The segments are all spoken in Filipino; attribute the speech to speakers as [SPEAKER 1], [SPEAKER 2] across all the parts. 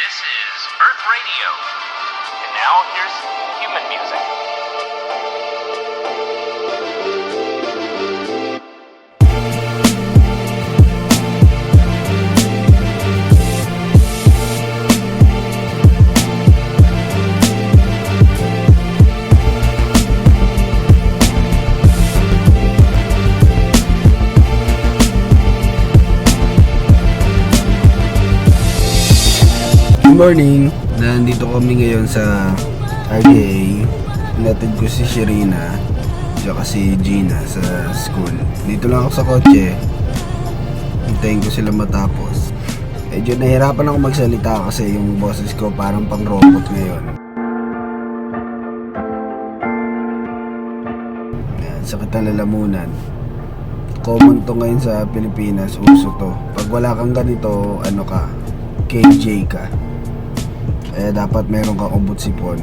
[SPEAKER 1] This is Earth Radio. And now here's human music.
[SPEAKER 2] Good morning! Nandito kami ngayon sa RDA. Hinatid ko si Sherina at si Gina sa school. Dito lang ako sa kotse. Hintayin ko sila matapos. Medyo nahirapan ako magsalita kasi yung boses ko parang pang robot ngayon. Ayan, sakit ang lalamunan. Common to ngayon sa Pilipinas, uso to. Pag wala kang ganito, ano ka, KJ ka. Kaya dapat meron kang umbot sipon.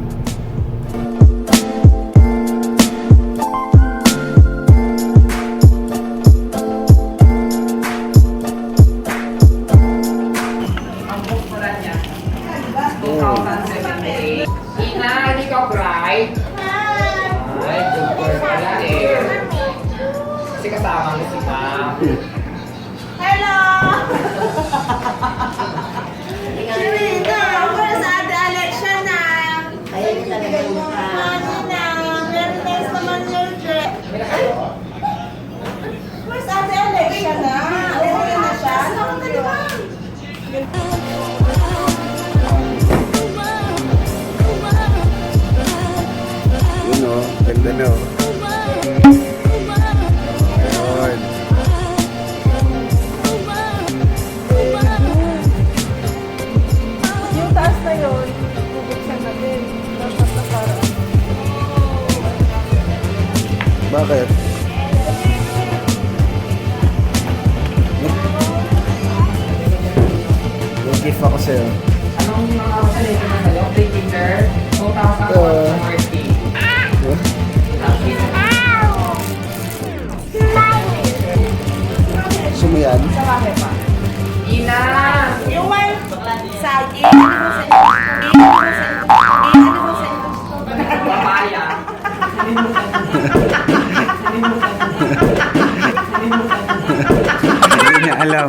[SPEAKER 3] Ang book mo lang niya. 2078. Ina, hindi ka bright? Ay, super pala eh. Kasi kasama mo si Ma'am.
[SPEAKER 4] Hello! Sherina, where's Ate Alexia na?
[SPEAKER 5] Ayun talaga yung mukha.
[SPEAKER 4] Mami na, very nice naman yung dress. Where's Ate Alexia na? Okay na siya? Naku, taliban!
[SPEAKER 2] Yun o, ganda na o. Ayun.
[SPEAKER 4] Yung taas na yun, bubuksan natin. Dapat na parang.
[SPEAKER 2] Bakit? May gift ako sa'yo.
[SPEAKER 3] Anong mga kasalita na sa'yo? Playmaker? 2040.
[SPEAKER 2] Gusto mo yan?
[SPEAKER 3] Sa bakit pa? Ina!
[SPEAKER 4] Yung one, sagi, ano mo sa ano mo sa
[SPEAKER 3] Papaya.
[SPEAKER 2] Hindi niya alam.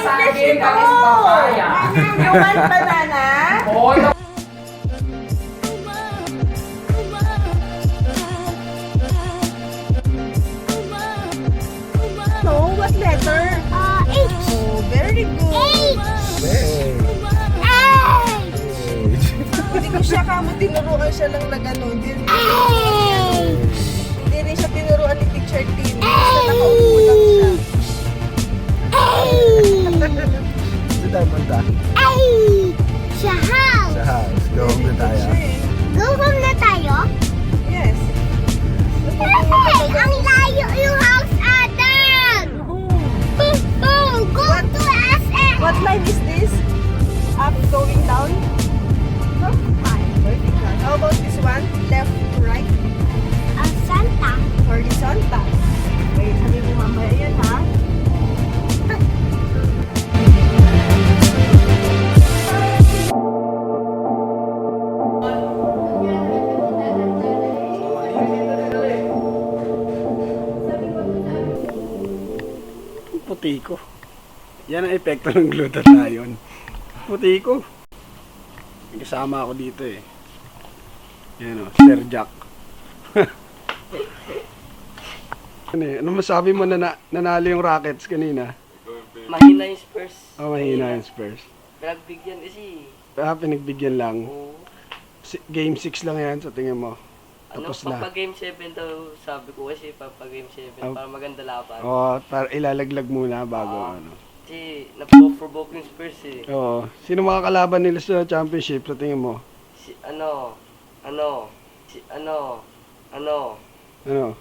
[SPEAKER 3] Saging, tapos papaya.
[SPEAKER 4] Yung one banana.
[SPEAKER 3] Oh,
[SPEAKER 4] No, what letter? H. Oh, very good.
[SPEAKER 2] Hey.
[SPEAKER 4] Hindi ko siya kamo tinuruan siya lang na gano'n. Hindi rin siya tinuruan ni Teacher Tin. Basta nakaupo lang siya.
[SPEAKER 2] Saan tayo punta?
[SPEAKER 5] Sa house.
[SPEAKER 2] Sa house. Go home na tayo.
[SPEAKER 5] Go home na tayo?
[SPEAKER 4] Yes.
[SPEAKER 5] Hey, ang layo yung house, Adam! Go to SM!
[SPEAKER 4] What line is this? Up, going down? No? Fine. Vertical. How about this one? Left to right?
[SPEAKER 5] Santa.
[SPEAKER 4] Horizontal. Wait, sabi mo mamaya yan ha?
[SPEAKER 2] Puti ko. Yan ang epekto ng glutathione. Puti ko. May kasama ako dito eh. Yan o, Sir Jack. Ano masabi mo na nanalo yung Rockets kanina?
[SPEAKER 6] Mahina yung Spurs.
[SPEAKER 2] Oh, mahina yung Spurs.
[SPEAKER 6] Pinagbigyan kasi.
[SPEAKER 2] Pinagbigyan lang.
[SPEAKER 6] Oo.
[SPEAKER 2] Game 6 lang yan sa tingin mo.
[SPEAKER 6] Ano,
[SPEAKER 2] Tapos na.
[SPEAKER 6] papa game 7 daw sabi ko kasi papa game 7
[SPEAKER 2] Oh.
[SPEAKER 6] para maganda laban.
[SPEAKER 2] Oh, para ilalaglag muna bago ano.
[SPEAKER 6] Kasi napo-provoke yung Spurs eh.
[SPEAKER 2] Oo. Sino mga kalaban nila sa championship sa tingin mo?
[SPEAKER 6] Si
[SPEAKER 2] Ano?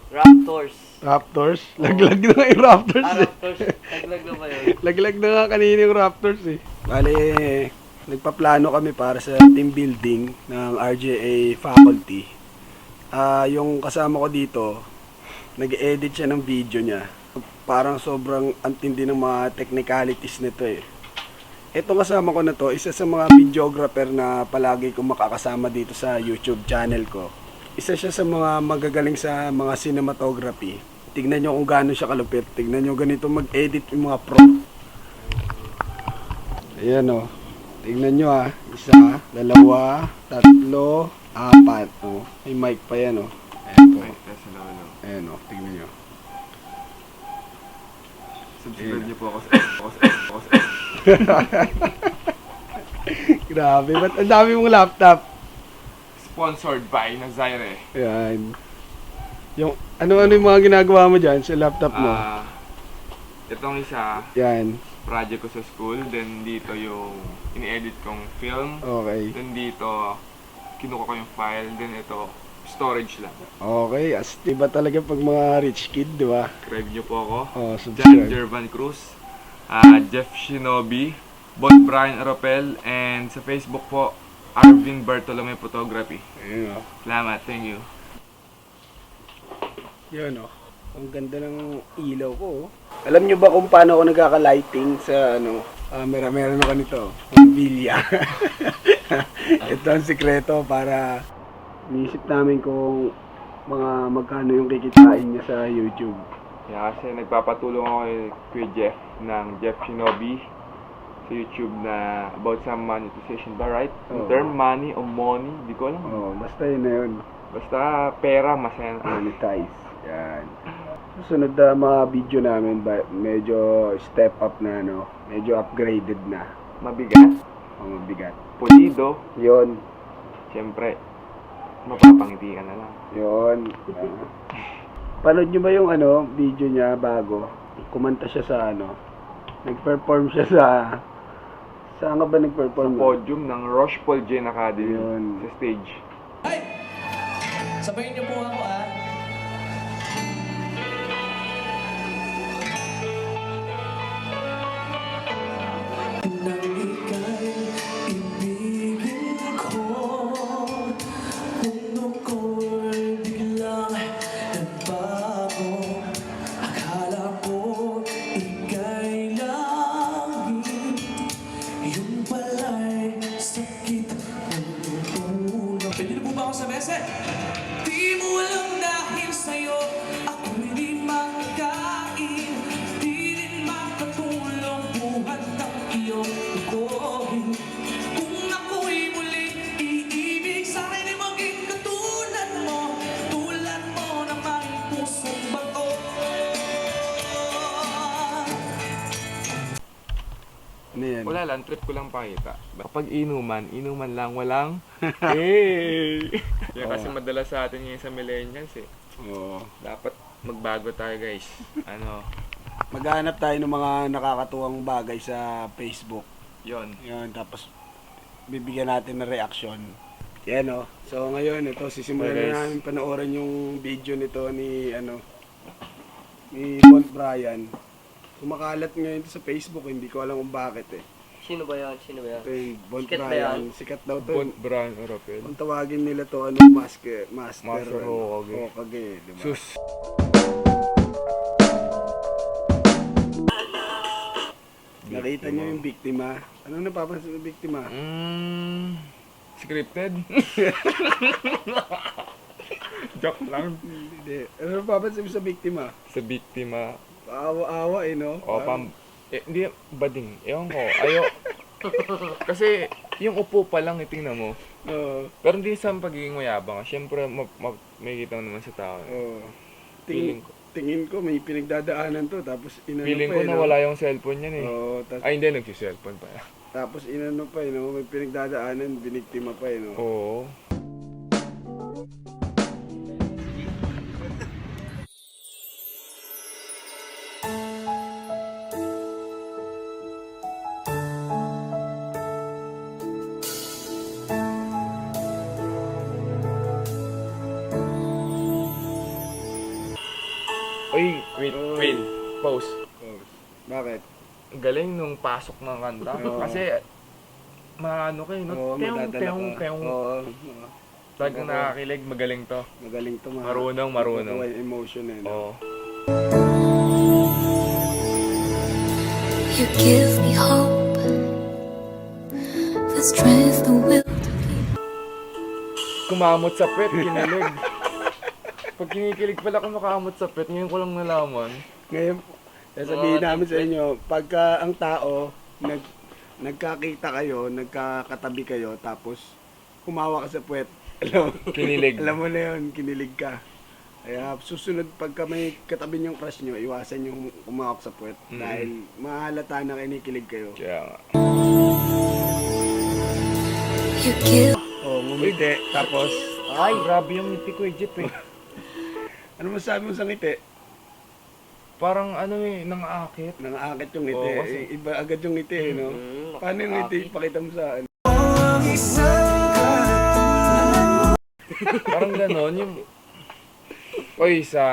[SPEAKER 6] Raptors.
[SPEAKER 2] Raptors? Laglag na nga yung Raptors eh.
[SPEAKER 6] Raptors. Naglag na ba yun?
[SPEAKER 2] Laglag na nga kanina yung Raptors eh. Bale, nagpaplano kami para sa team building ng RJA faculty. Yung kasama ko dito, nag-edit siya ng video niya. Parang sobrang antindi ng mga technicalities nito eh. Itong kasama ko na to, isa sa mga videographer na palagi kong makakasama dito sa YouTube channel ko. Isa siya sa mga magagaling sa mga cinematography. Tignan nyo kung gaano siya kalupit. Tignan nyo ganito mag-edit yung mga pro. Ayan o. Tignan nyo ah. 1, 2, 3, 4. Oh. May mic pa yan o. Ayan po. Ayan o. Tignan nyo.
[SPEAKER 7] Subscribe niyo po ako sa
[SPEAKER 2] Grabe. Ba't ang dami mong laptop?
[SPEAKER 7] Sponsored by Nazire.
[SPEAKER 2] Ayan. Yung, ano yung mga ginagawa mo dyan sa laptop mo?
[SPEAKER 7] Itong isa,
[SPEAKER 2] Yan.
[SPEAKER 7] project ko sa school. Then dito yung ini-edit kong film.
[SPEAKER 2] Okay.
[SPEAKER 7] Then dito, kinuha ko yung file. Then ito, storage lang.
[SPEAKER 2] Okay. As diba talaga pag mga rich kid, di ba?
[SPEAKER 7] Subscribe niyo po ako.
[SPEAKER 2] Oh,
[SPEAKER 7] John
[SPEAKER 2] subscribe.
[SPEAKER 7] Jervan Cruz, Jeff Shinobi, Bot Brian Aropel, and sa Facebook po, Arvin Bartolome Photography.
[SPEAKER 2] Ayun o.
[SPEAKER 7] Salamat, thank you.
[SPEAKER 2] Yun o. Ang ganda ng ilaw ko. Alam nyo ba kung paano ako nagkaka-lighting sa camera? Meron ako nito. Bilya. Ito ang sikreto para niisip namin kung magkano yung kikitain niya sa YouTube.
[SPEAKER 7] Yeah, kasi nagpapatulong ako kay Kuya Jeff ng Jeff Shinobi sa YouTube na about sa monetization ba, right? Yung
[SPEAKER 2] Oo.
[SPEAKER 7] term money o money, di ko alam.
[SPEAKER 2] Oh, basta yun na yun.
[SPEAKER 7] Basta pera, masaya na.
[SPEAKER 2] Monetize. Yan. Susunod na mga video namin, medyo step up na, medyo upgraded na.
[SPEAKER 7] Mabigat,
[SPEAKER 2] Mabigat.
[SPEAKER 7] pulido,
[SPEAKER 2] Yun.
[SPEAKER 7] siyempre, mapapangiti ka na lang.
[SPEAKER 2] Yun. Panood nyo ba yung video niya bago? Kumanta siya sa nag-perform siya sa... Saan nga ba nag-perform?
[SPEAKER 7] Podium ng Roche Paul Jane Academy
[SPEAKER 2] Yun.
[SPEAKER 7] sa stage.
[SPEAKER 8] Sabayin niyo po ako ah. Nang ika'y ibigin ko, puno ko'y biglang nagbago. Akala ko ika'y langit, yung pala'y sakit ng ulo. Pwede na po ba ako sa mesa? Di mo alam dahil sa'yo ako'y di makain, di rin makatulong buhat ang iyong tukoy. Kung ako'y muling iibig sa'kin ay maging katulad mo na may pusong bago.
[SPEAKER 2] Ano yan?
[SPEAKER 7] Wala lang, trip ko lang pakita. Kapag inuman lang, walang hey! Yan kasi madalas sa atin ngayon sa millennials eh.
[SPEAKER 2] Oo.
[SPEAKER 7] Dapat magbago tayo guys.
[SPEAKER 2] Maghanap tayo ng mga nakakatuwang bagay sa Facebook.
[SPEAKER 7] Yon.
[SPEAKER 2] Yan, tapos bibigyan natin ng reaction. Yan o. So ngayon, ito, sisimulan
[SPEAKER 7] Okay, guys.
[SPEAKER 2] na namin panoorin yung video nito ni Bont Brian. Kumakalat ngayon ito sa Facebook, hindi ko alam kung bakit eh.
[SPEAKER 6] Sino ba yan? Sino ba yan?
[SPEAKER 2] Ito yung Bont
[SPEAKER 6] Sikat ba
[SPEAKER 2] Brian.
[SPEAKER 6] yan?
[SPEAKER 2] Sikat daw to.
[SPEAKER 7] Bont Brian Aropel.
[SPEAKER 2] Kung tawagin nila to, master
[SPEAKER 7] Hokage.
[SPEAKER 2] Hokage, diba?
[SPEAKER 7] Sus.
[SPEAKER 2] Nakita niyo yung biktima. Ano napapansin ng biktima?
[SPEAKER 7] Scripted? Joke lang.
[SPEAKER 2] Hindi. Ano napapansin mo sa biktima?
[SPEAKER 7] Sa biktima.
[SPEAKER 2] Paawa-awa no?
[SPEAKER 7] O, hindi, bading. Ewan ko. Kasi, yung upo pa lang, tingnan mo.
[SPEAKER 2] Oo.
[SPEAKER 7] Pero hindi sa pagiging mayabang. Siyempre, may kita mo naman sa tao.
[SPEAKER 2] Oo.
[SPEAKER 7] Feeling ko.
[SPEAKER 2] Tingin ko may pinagdadaanan to, tapos inano
[SPEAKER 7] Feeling
[SPEAKER 2] pa
[SPEAKER 7] ko
[SPEAKER 2] eh, no?
[SPEAKER 7] nawala yung cellphone niyan eh.
[SPEAKER 2] Oo,
[SPEAKER 7] Ay, hindi, nagsi-cellphone pa.
[SPEAKER 2] tapos inano pa eh, no? May pinagdadaanan, biniktima pa eh, no?
[SPEAKER 7] Oo. Uy, wait. Pause.
[SPEAKER 2] Oh. Bakit?
[SPEAKER 7] Ang galing nung pasok ng kanta.
[SPEAKER 2] Oo.
[SPEAKER 7] Kasi, maano kayo, no?
[SPEAKER 2] Oo, madadala ka.
[SPEAKER 7] Teong.
[SPEAKER 2] Oo.
[SPEAKER 7] Talagang nakakilig, magaling to.
[SPEAKER 2] Magaling to,
[SPEAKER 7] Marunong.
[SPEAKER 2] Makukuha yung emotion eh, no?
[SPEAKER 7] Oo.
[SPEAKER 9] You give me hope the strength, the will.
[SPEAKER 7] Kumamot sa pet, kinilig. Pag kinikilig pala kumakamot sa pet, ngayon ko lang nalaman.
[SPEAKER 2] Ngayon, sasabihin namin sa inyo, pagka ang tao, nagkakita kayo, nagkakatabi kayo, tapos kumawa ka sa puwet,
[SPEAKER 7] Kinilig.
[SPEAKER 2] alam mo na yun, kinilig ka. Kaya susunod, pagka may katabi niyong crush nyo, iwasan yung kumawak sa puwet. Dahil mahalata na kinikilig kayo.
[SPEAKER 7] Kaya nga.
[SPEAKER 9] You kill.
[SPEAKER 2] Ngumiti, tapos,
[SPEAKER 7] Ay, grabe yung ngiti ko, Jeep eh.
[SPEAKER 2] ano masabi mo sa ngiti?
[SPEAKER 7] Parang ano eh, nang-aakit.
[SPEAKER 2] Nangaakit yung ngiti.
[SPEAKER 7] Oo, kasi-
[SPEAKER 2] Iba agad yung ngiti, no? Paano yung ngiti? Pakita mo sa akin.
[SPEAKER 7] Parang ganon, yung... Oy, sa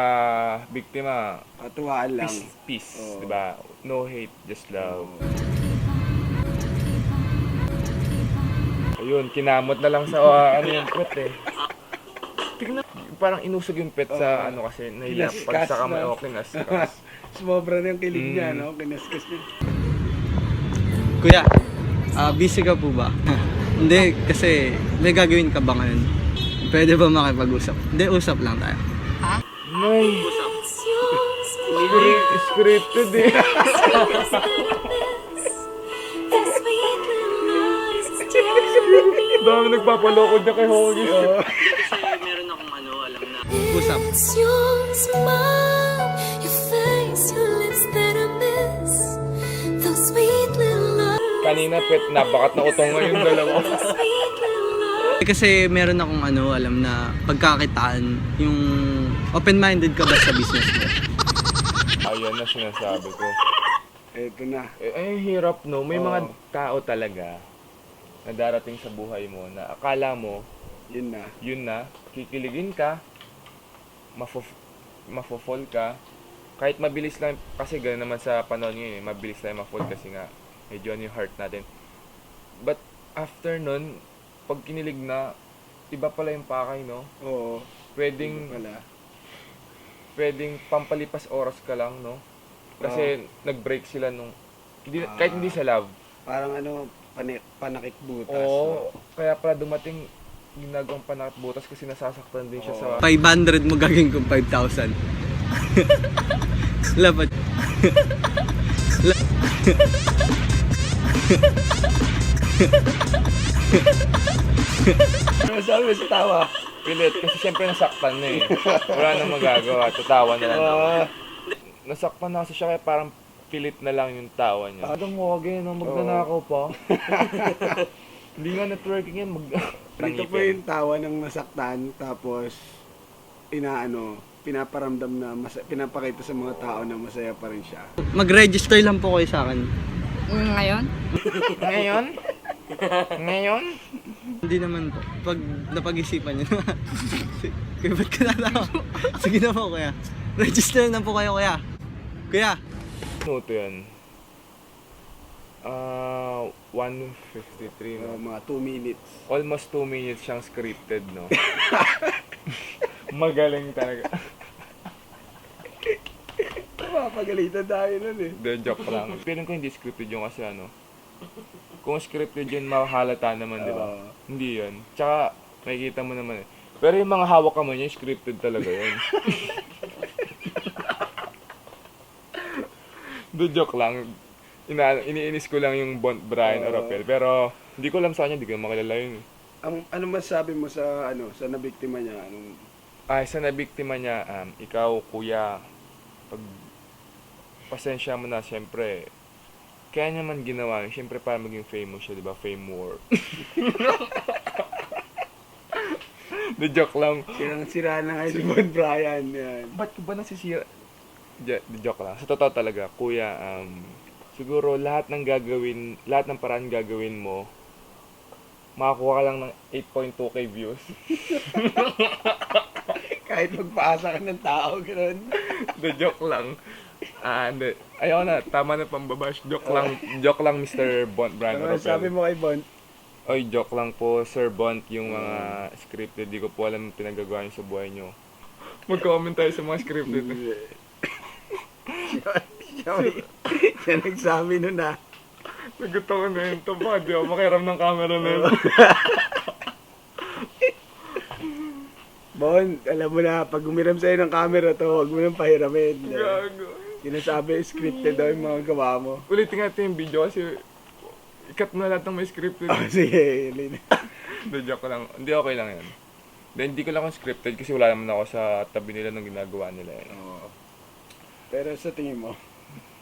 [SPEAKER 7] biktima,
[SPEAKER 2] Katuwaan lang.
[SPEAKER 7] peace,
[SPEAKER 2] Oo.
[SPEAKER 7] diba? No hate, just love. Ayun, kinamot na lang sa ano yung pet eh. Tignan, parang inusog yung pet sa ano kasi, nahila pag sa kamay o kinaskas.
[SPEAKER 2] Sumobra na yung kilig niya, no? Kinaskas niya.
[SPEAKER 10] Kuya, busy ka po ba? Hindi, kasi may gagawin ka ba ngayon? Pwede ba makipag-usap? Hindi, usap lang tayo.
[SPEAKER 7] Nay, scripted eh. Dami nagpapaloko niya kay Hogi.
[SPEAKER 6] Kasi meron akong alam na.
[SPEAKER 10] Usap.
[SPEAKER 9] It's your smile, your face, your lips that I miss. Those sweet little lies.
[SPEAKER 7] Kanina pet, nabakat na utong ngayon dalawa.
[SPEAKER 9] Sweet little lies.
[SPEAKER 10] Kasi meron akong alam na pagkakitaan, yung open-minded ka ba sa business mo?
[SPEAKER 7] Ayun na sinasabi ko.
[SPEAKER 2] Eto na.
[SPEAKER 7] Hirap no. May mga tao talaga na darating sa buhay mo na akala mo,
[SPEAKER 2] Yun na.
[SPEAKER 7] yun na, kikiligin ka, mafo-fall ka, kahit mabilis lang, kasi gano'n naman sa panahon ngayon, mabilis lang ma-fall kasi nga, medyo ano yung heart natin. But after nun, pag kinilig na, iba pala yung pakay, no?
[SPEAKER 2] Oo.
[SPEAKER 7] Pwedeng,
[SPEAKER 2] Wala.
[SPEAKER 7] pwedeng pampalipas oras ka lang, no? Kasi nag-break sila nung, kahit hindi sa love.
[SPEAKER 2] Parang panakit butas.
[SPEAKER 7] Oo, kaya pala dumating ginagawang panakit butas kasi nasasaktan din siya sa...
[SPEAKER 10] 500 mo gagawin kong 5,000. Lapat.
[SPEAKER 2] Ano sabi mo sa tawa?
[SPEAKER 7] Pilit, kasi siyempre nasaktan na eh. Wala nang magagawa, tatawa na lang ako. Nasaktan na kasi siya kaya parang pilit na lang yung tawa niya. Adang Hogi, no? Magnanakaw pa. Hindi nga networking yan,
[SPEAKER 2] Dito po yung tawa ng nasaktan, tapos pinaparamdam na, pinapakita sa mga tao na masaya pa rin siya.
[SPEAKER 10] Mag-register lang po kayo sa akin.
[SPEAKER 3] Ngayon?
[SPEAKER 7] Ngayon? Ngayon?
[SPEAKER 10] Hindi naman po. Pag napag-isipan nyo na. Kaya ba't ka natawa? Sige na po, kuya. Register na po kayo, kuya. Kuya.
[SPEAKER 7] Minuto yan. 1:53 no?
[SPEAKER 2] Mga 2 minutes.
[SPEAKER 7] Almost 2 minutes siyang scripted, no? Magaling talaga.
[SPEAKER 2] Mapagalitan tayo nun eh.
[SPEAKER 7] The joke lang. Pero ko hindi scripted yung kasi ano. Kung scripted yun, mahalata naman, di ba? Hindi yun. Tsaka, makikita mo naman eh. Pero yung mga hawak ka mo niya, scripted talaga yun. The joke lang. Iniinis ko lang yung Brian o Rapel. Pero, hindi ko alam sa kanya, hindi ko makilala yun.
[SPEAKER 2] Ano masabi mo sa sa nabiktima niya?
[SPEAKER 7] Sa nabiktima niya, ikaw, kuya, pag pasensya mo na, siyempre, kaya naman ginawa yun, siyempre para maging famous siya, di ba? Fame war. The joke lang.
[SPEAKER 2] Sira na nga si Bon Brian. Yan.
[SPEAKER 7] Ba't ko ba nasisira? The joke lang. Sa totoo talaga, kuya, siguro lahat ng paraan gagawin mo, makakuha ka lang ng 8.2k views.
[SPEAKER 2] Kahit magpaasa ka ng tao, gano'n.
[SPEAKER 7] The joke lang. Ayaw na, tama na pambabash. Joke lang, Mr. Bont Brian
[SPEAKER 2] Ano sabi mo kay Bon?
[SPEAKER 7] Oy, joke lang po, Sir Bont, yung mga scripted. Di ko po alam yung pinagagawa niyo sa buhay niyo. Mag-comment tayo sa mga scripted.
[SPEAKER 2] Siya nagsabi nun na
[SPEAKER 7] Nagot ako na yun. Baka di ako makiram ng camera na yun.
[SPEAKER 2] Bon, alam mo na, pag umiram sa'yo ng camera to, huwag mo nang pahiramin.
[SPEAKER 7] Gago.
[SPEAKER 2] Sinasabi, scripted daw yung mga gawa mo.
[SPEAKER 7] Ulitin natin yung video kasi ikat mo na lahat ng may scripted.
[SPEAKER 2] Sige, yun.
[SPEAKER 7] Hindi, joke lang. Hindi, okay lang yan. Then, hindi ko lang scripted kasi wala naman ako sa tabi nila nung ginagawa nila.
[SPEAKER 2] Oo. Pero sa tingin mo?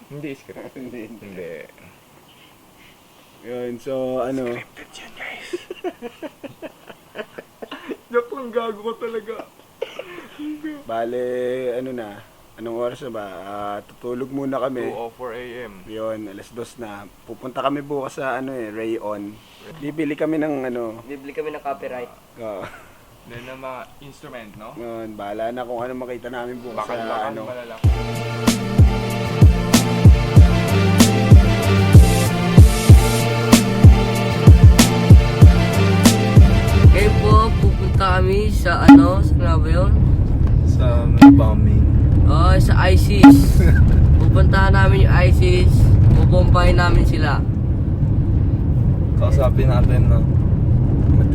[SPEAKER 7] Hindi scripted. Hindi.
[SPEAKER 2] Yun, so ano?
[SPEAKER 7] Scripted yun, guys. Joke lang, gago ko talaga.
[SPEAKER 2] Bale, ano na? Anong oras na ba? Tutulog muna kami.
[SPEAKER 7] 2:04 a.m.
[SPEAKER 2] Yun, 2:00 na. Pupunta kami bukas sa Rayon. Bibili kami ng
[SPEAKER 3] Bibili kami ng copyright.
[SPEAKER 2] Oo.
[SPEAKER 7] Then, ng mga instrument, no?
[SPEAKER 2] Yun, bahala na kung ano makita namin bukas
[SPEAKER 7] Bakal
[SPEAKER 2] sa
[SPEAKER 7] malalaki.
[SPEAKER 3] Ngayon po, pupunta kami sa saan nga ba yun?
[SPEAKER 7] Sa bombing.
[SPEAKER 3] Sa ISIS. Pupuntahan namin yung ISIS. Bubombahin namin sila.
[SPEAKER 7] Kausapin natin, no?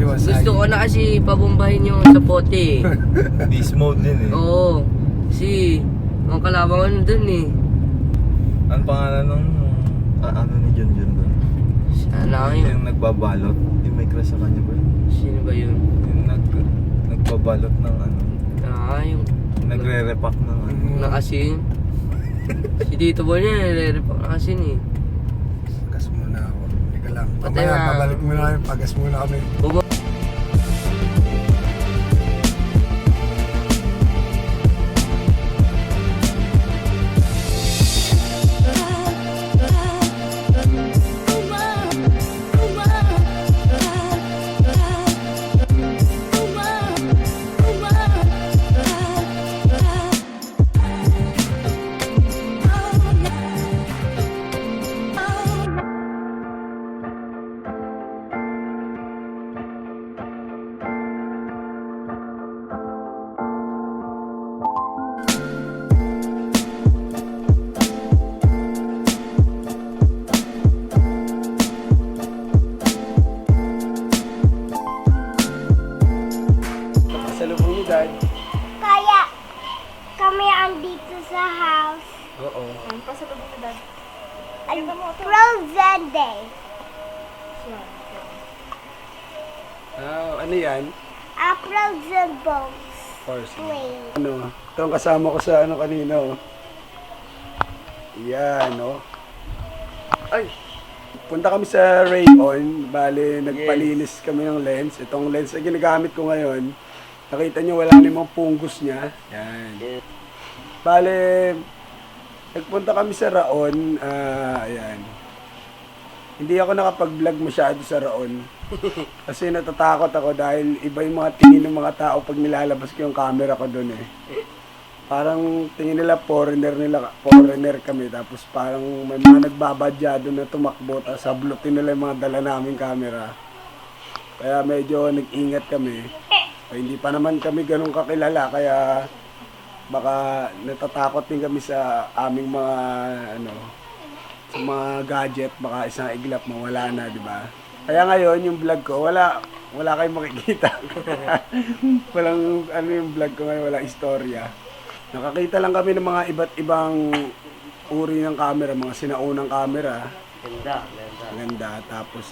[SPEAKER 3] Gusto ko na kasi pabombahin yung sa pote.
[SPEAKER 7] Beast mode din, eh.
[SPEAKER 3] Oo. Kasi, ang kalabangan dun eh.
[SPEAKER 7] Ano pangalan nung ano ni John doon?
[SPEAKER 3] Sana yun.
[SPEAKER 7] Yung nagbabalot. Yung may crush sa kanya ba?
[SPEAKER 3] Sino ba yun?
[SPEAKER 7] Yung nagbabalot ng
[SPEAKER 3] Yung
[SPEAKER 7] nagre-repack ng
[SPEAKER 3] ng asin. Si Tito Boy niya, nire-repack ng asin eh.
[SPEAKER 2] Pagas muna ako. Teka lang.
[SPEAKER 3] Patay na.
[SPEAKER 2] Babalik muna kami. Pagas muna kami. Salubong ni Dad.
[SPEAKER 5] Kaya kami andito sa house.
[SPEAKER 2] Oo.
[SPEAKER 5] Frozen Day.
[SPEAKER 2] Ano yan?
[SPEAKER 5] Frozen bones.
[SPEAKER 2] Play. Ito ang kasama ko sa kanina. Yan, Ay! Punta kami sa Rayon. Bale, nagpalinis kami ng lens. Itong lens na ginagamit ko ngayon. Nakita nyo, wala namang punggos niya. Yan. Bale, nagpunta kami sa Raon. Ayan. Hindi ako nakapag-vlog masyado sa Raon. Kasi natatakot ako dahil iba yung mga tingin ng mga tao pag nilalabas ko yung camera ko doon eh. Parang tingin nila foreigner kami. Tapos parang may mga nagbabadya doon na tumakbo. Tapos sablutin nila yung mga dala naming camera. Kaya medyo nag-ingat kami. Hindi pa naman kami ganun kakilala, kaya baka natatakot din kami sa aming mga sa mga gadget, baka isang iglap mawala na, di ba? Kaya ngayon yung vlog ko, wala kayong makikita. Walang yung vlog ko ngayon, wala istorya. Nakakita lang kami ng mga iba't ibang uri ng camera, mga sinaunang camera. Ganda. Tapos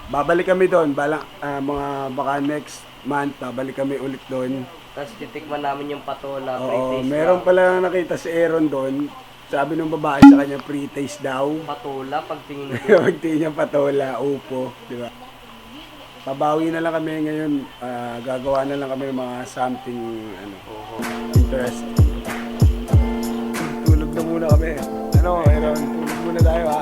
[SPEAKER 2] babalik kami doon, baka next month, babalik kami ulit doon.
[SPEAKER 3] Tapos titikman namin yung patola,
[SPEAKER 2] Oo, meron pala nakita si Aaron doon. Sabi ng babae sa kanya, pre-taste daw.
[SPEAKER 3] Patola, pagtingin ko.
[SPEAKER 2] Pagtingin niya patola, upo, di ba? Babawi na lang kami ngayon, gagawa na lang kami ng mga something, interesting. Tulog na muna kami. Aaron, tulog muna tayo ha.